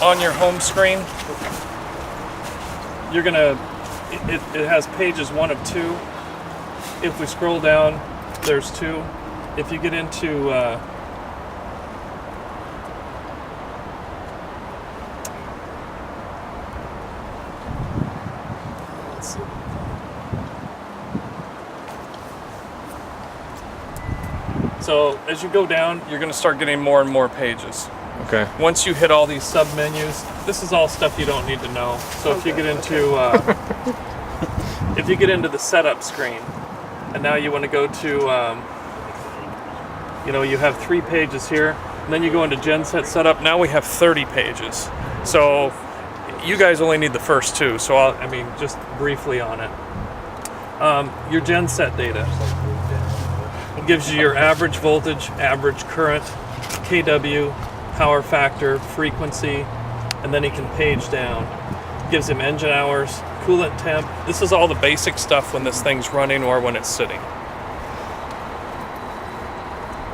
on your home screen, you're gonna, it has pages 1 of 2. If we scroll down, there's 2. If you get into let's see. So as you go down, you're going to start getting more and more pages. Okay. Once you hit all these sub menus, this is all stuff you don't need to know. So if you get into if you get into the setup screen, and now you want to go to you have 3 pages here, and then you go into genset setup. Now we have 30 pages. So you guys only need the first 2. So I mean, just briefly on it. Your genset data. It gives you your average voltage, average current, kW, power factor, frequency, and then he can page down. Gives him engine hours, coolant temp. This is all the basic stuff when this thing's running or when it's sitting.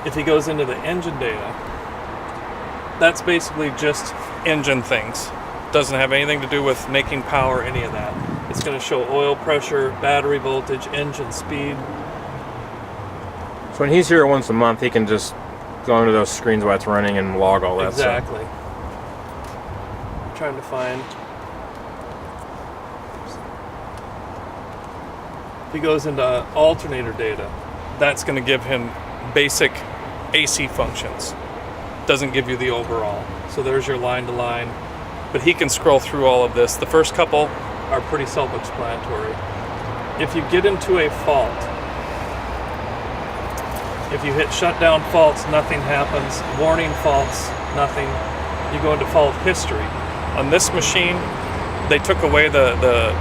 If he goes into the engine data, that's basically just engine things. Doesn't have anything to do with making power, any of that. It's going to show oil pressure, battery voltage, engine speed. So when he's here once a month, he can just go into those screens while it's running and log all that stuff. Exactly. I'm trying to find. If he goes into alternator data, that's going to give him basic AC functions. Doesn't give you the overall. So there's your line to line. But he can scroll through all of this. The first couple are pretty self-explanatory. If you get into a fault, if you hit shutdown faults, nothing happens. Warning faults, nothing. You go into fault history. On this machine, they took away the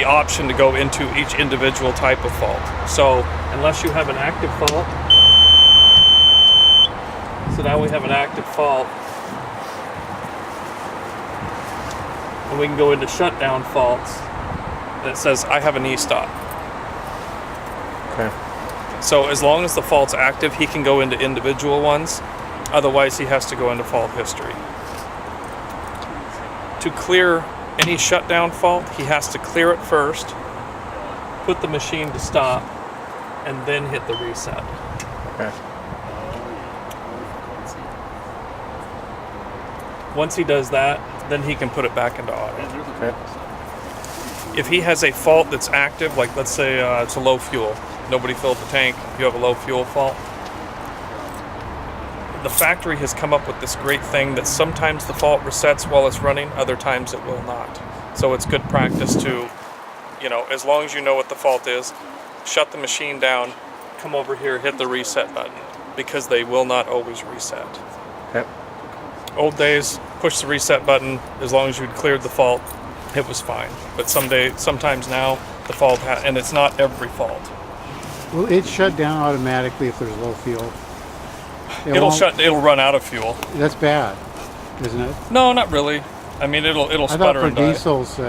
option to go into each individual type of fault. So unless you have an active fault, so now we have an active fault, and we can go into shutdown faults, and it says I have an e-stop. Okay. So as long as the fault's active, he can go into individual ones. Otherwise, he has to go into fault history. To clear any shutdown fault, he has to clear it first, put the machine to stop, and then hit the reset. Okay. Once he does that, then he can put it back into auto. Okay. If he has a fault that's active, like let's say it's a low fuel, nobody filled the tank, you have a low fuel fault, the factory has come up with this great thing that sometimes the fault resets while it's running, other times it will not. So it's good practice to, as long as you know what the fault is, shut the machine down, come over here, hit the reset button, because they will not always reset. Okay. Old days, push the reset button, as long as you'd cleared the fault, it was fine. But sometimes now, the fault, and it's not every fault. Will it shut down automatically if there's low fuel? It'll run out of fuel. That's bad, isn't it? No, not really. I mean, it'll I thought sputter for and die. diesels,